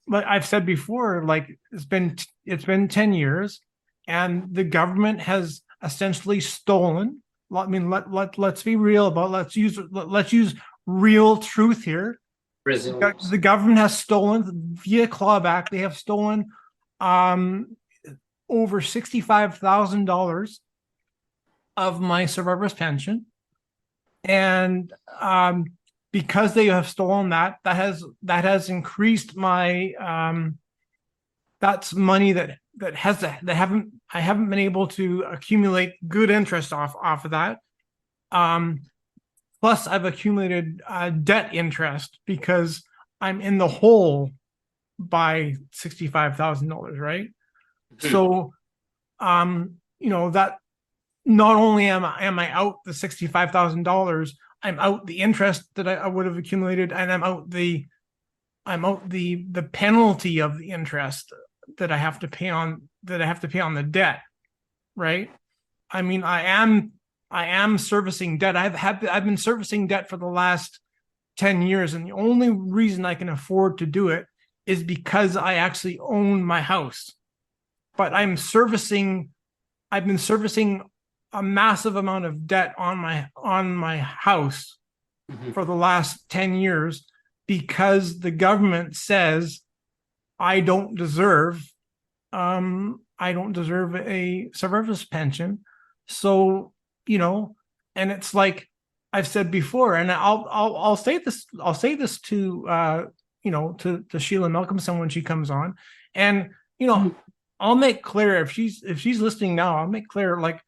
like I've said before, like it's been 10 years, and the government has essentially stolen. I mean, let's be real about let's use real truth here. Resumes. The government has stolen via clawback. They have stolen um over $65,000 of my survivor's pension, and because they have stolen that, that has increased my that's money that haven't I haven't been able to accumulate good interest off of that. Um, Plus, I've accumulated debt interest because I'm in the hole by $65,000, right? Hmm. So, that not only am I out the $65,000, I'm out the interest that I would have accumulated, and I'm out the penalty of the interest that I have to pay on the debt, right? I mean, I am servicing debt. I've been servicing debt for the last 10 years, and the only reason I can afford to do it is because I actually own my house. But I've been servicing a massive amount of debt on my house Hmm. for the last 10 years because the government says I don't deserve a survivor's pension. So, and it's like I've said before, and I'll say this to to Sheila Malcolmson when she comes on, and I'll make clear if she's listening now, I'll make clear, like,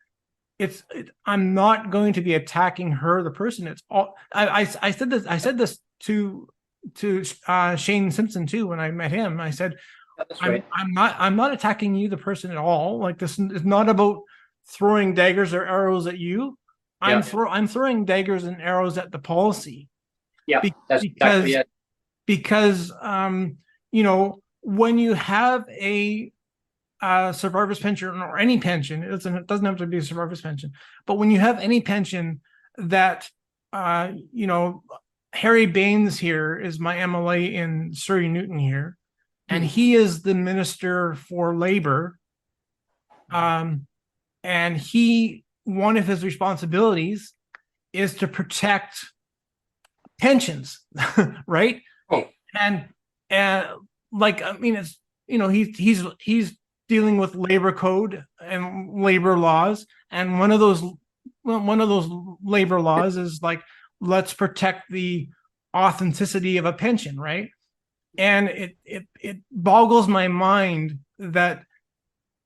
I'm not going to be attacking her, the person. It's all I said this to Shane Simpson too when I met him. I said, That's right. I'm not attacking you, the person, at all. Like, this is not about throwing daggers or arrows at you. Yeah. I'm throwing daggers and arrows at the policy. Yeah. Be- That's exactly because it. when you have a survivor's pension, or any pension, it doesn't have to be a survivor's pension, but when you have any pension that uh you know Harry Baines here is my MLA in Surrey Newton here, and Hmm. he is the Minister for Labor. Um, and one of his responsibilities is to protect pensions, right? Oh, And and like, I mean, it's he's dealing with labor code and labor laws, and one of those labor laws is like, let's protect the authenticity of a pension, right? And it boggles my mind that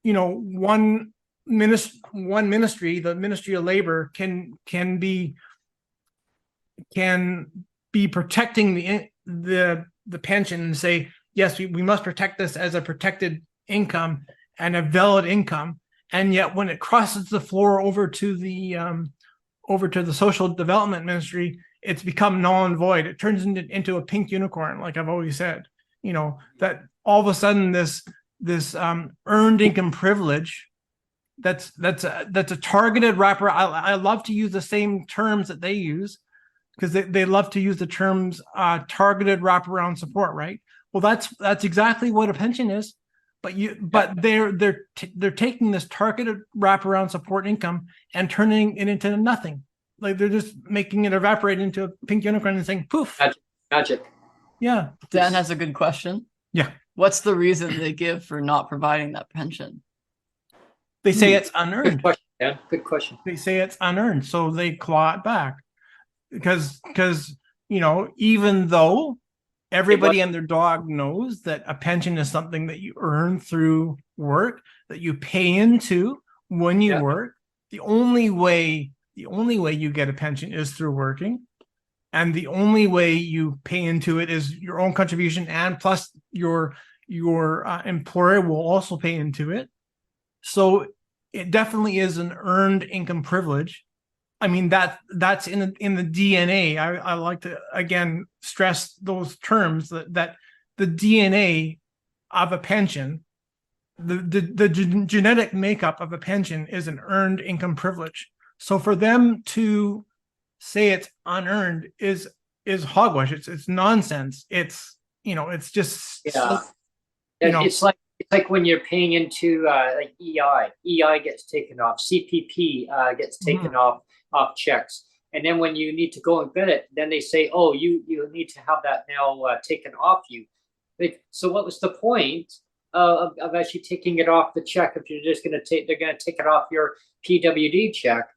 one ministry, the Ministry of Labor, can be protecting the pension and say, yes, we must protect this as a protected income and a valid income, and yet when it crosses the floor over to the social development ministry, it's become null and void. It turns into a pink unicorn, like I've always said. That all of a sudden this earned income privilege, that's a targeted wrapper. I love to use the same terms that they use, because they love to use the terms targeted wraparound support, right? Well, that's exactly what a pension is, yeah. but they're taking this targeted wraparound support income and turning it into nothing. Like, they're just making it evaporate into a pink unicorn and saying poof. Magic. Magic. Yeah, Dan has a good question. yeah. What's the reason they give for not providing that pension? They say it's Good unearned. question. Yeah. Good question. They say it's unearned, so they claw it back, because even though It was. everybody and their dog knows that a pension is something that you earn through work, that you pay into when you Yeah. work. The only way you get a pension is through working, and the only way you pay into it is your own contribution, and plus your employer will also pay into it. So it definitely is an earned income privilege. I mean, that's in the DNA. I like to again stress those terms, that the DNA of a pension, the genetic makeup of a pension, is an earned income privilege. So for them to say it's unearned is hogwash. It's nonsense. It's just Yeah. You know, It's like when you're paying into like EI gets taken off, CPP gets taken off checks, and then when you need to go and get it, then they say, oh, you need to have that now taken off you. Like, so what was the point of actually taking it off the check if you're just going to take, they're going to take it off your PWD check?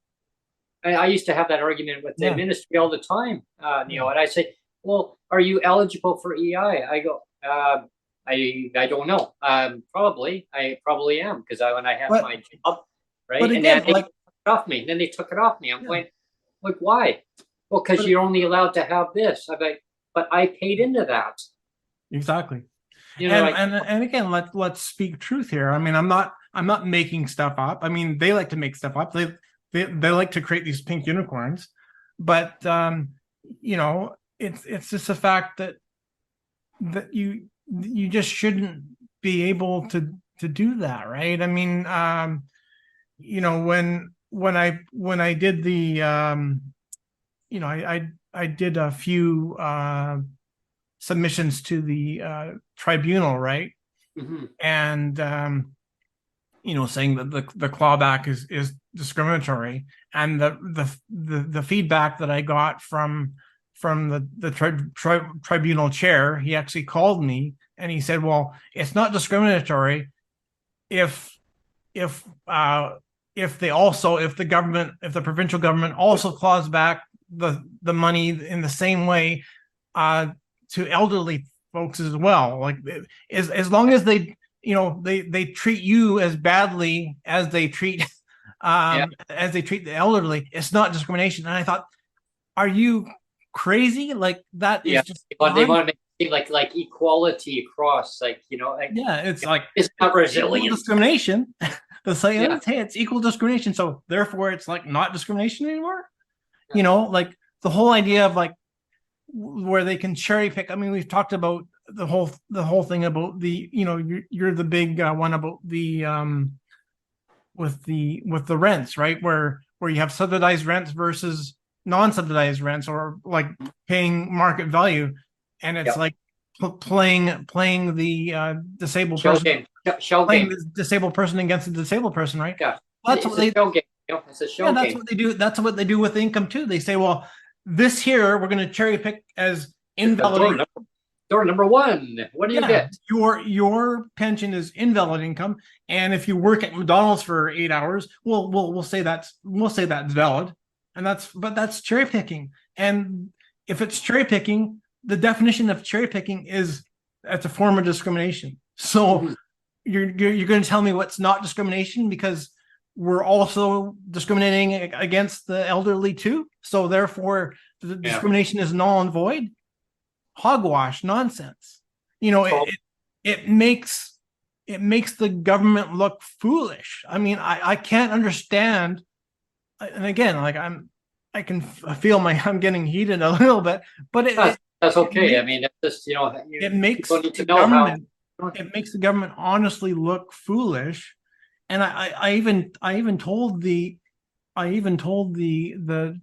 I used to have that argument with the ministry all the time, Neil, and I say, well, are you eligible for EI? I go, I don't know. Probably, I probably am, because when I had my job, right, but and again, then they like, took it off me. Then they took it off me. I'm going, like, why? Well, because you're only allowed to have this. I'm like, but I paid into that. exactly. You know, And again, let's speak truth here. I mean, I'm not making stuff up. I mean, they like to make stuff up. They like to create these pink unicorns, but you know, it's just a fact that you just shouldn't be able to do that, right? I mean, you know, when I did the you know, I did a few submissions to the tribunal, right? And you know, saying that the clawback is discriminatory, and the feedback that I got from the tribunal chair, he actually called me and he said, well, it's not discriminatory if the provincial government also claws back the money in the same way to elderly folks as well. Like, as long as they, you know, they treat you as badly as they treat the elderly, it's not discrimination. And I thought, are you crazy? Like, that is just, they want to make it like equality across, like, you know, like, it's like, it's not resilient discrimination. The say, hey, it's equal discrimination, so therefore it's like not discrimination anymore. You know, like the whole idea of like where they can cherry pick. I mean, we've talked about the whole thing about the, you know, you're the big one about the with the rents, right? Where you have subsidized rents versus non-subsidized rents, or like paying market value, and it's like playing the disabled person, the disabled person against the disabled person, right? Yeah, that's what they. It's a show game. That's what they do. That's what they do with income too. They say, well, this here we're going to cherry pick as invalid. Door number one. What do you get? Your pension is invalid income, and if you work at McDonald's for 8 hours, we'll say that's valid, and that's cherry picking. And if it's cherry picking, the definition of cherry picking is that's a form of discrimination. So you're going to tell me what's not discrimination, because we're also discriminating against the elderly too. So therefore, the discrimination is null and void. Hogwash, nonsense. You know, it makes the government look foolish. I mean, I can't understand. And again, like I can feel I'm getting heated a little bit, but that's okay. I mean, that's just, you know, it makes the government honestly look foolish. And I even told the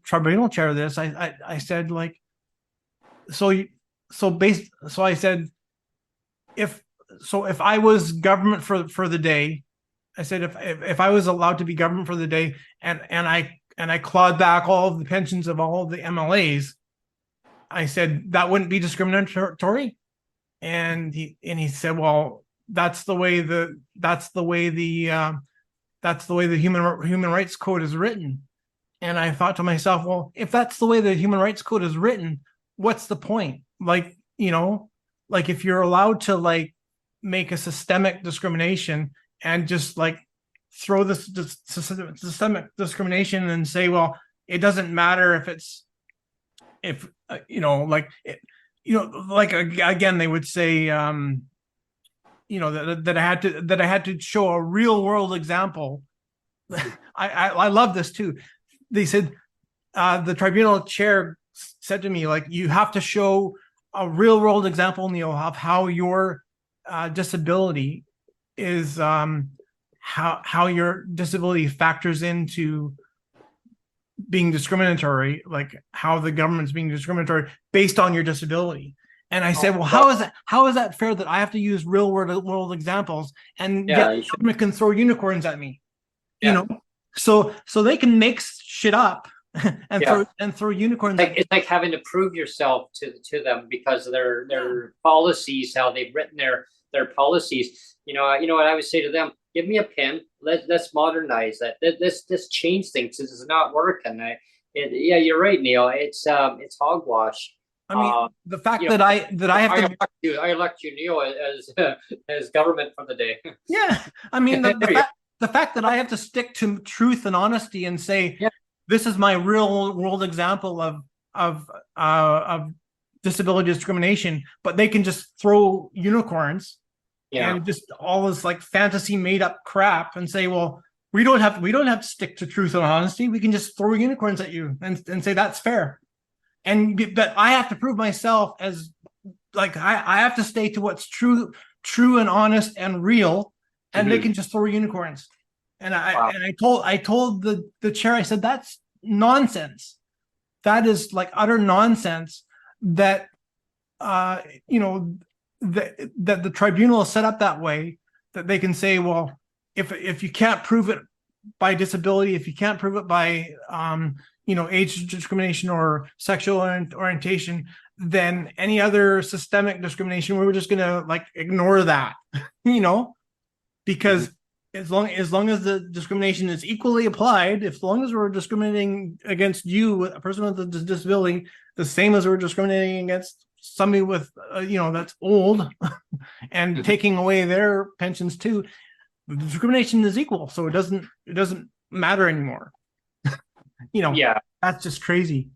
tribunal chair this. I said, like, so I said, if I was government for the day, I said, if I was allowed to be government for the day, and I clawed back all of the pensions of all of the MLAs, I said that wouldn't be discriminatory. And he said, well, that's the way the Human Rights Code is written. And I thought to myself, well, if that's the way the Human Rights Code is written, what's the point? Like, you know, like if you're allowed to like make a systemic discrimination and just like throw this systemic discrimination and say, well, it doesn't matter if you know, like, like again, they would say, you know, that I had to show a real world example. I love this too. They said, the tribunal chair said to me, like, you have to show a real world example, Neil, of how your disability is, how your disability factors into being discriminatory, like how the government's being discriminatory based on your disability. And I said, well, how is that fair that I have to use real world examples and Yeah, yet you the should- government can throw unicorns at me? Yeah. You know, so they can make shit up and Yeah. throw unicorns Like at it's like having to prove yourself to them because of their policies, how they've written their policies. You know what I would say to them: give me a pen. Let's modernize that. This change things. This is not working. Yeah, you're right, Neil. It's hogwash. I mean, the fact you know, that I have to I elect you, Neil, as government for the day. yeah. I mean the fact that I have to stick to truth and honesty and say Yeah. this is my real world example of disability discrimination, but they can just throw unicorns Yeah. and just all this like fantasy made up crap and say, well, we don't have to stick to truth and honesty. We can just throw unicorns at you and say that's fair. But I have to prove myself as like I have to stay to what's true and honest and real, and they can just throw unicorns. And I told the chair, I said that's nonsense. That is like utter nonsense that you know that the tribunal is set up that way that they can say, well, if you can't prove it by disability, if you can't prove it by age discrimination or sexual orientation, then any other systemic discrimination, we're just gonna like ignore that, because as long as the discrimination is equally applied, as long as we're discriminating against you, a person with a disability, the same as we're discriminating against somebody with that's old and taking away their pensions too, the discrimination is equal, so it doesn't matter anymore. Yeah. That's just crazy.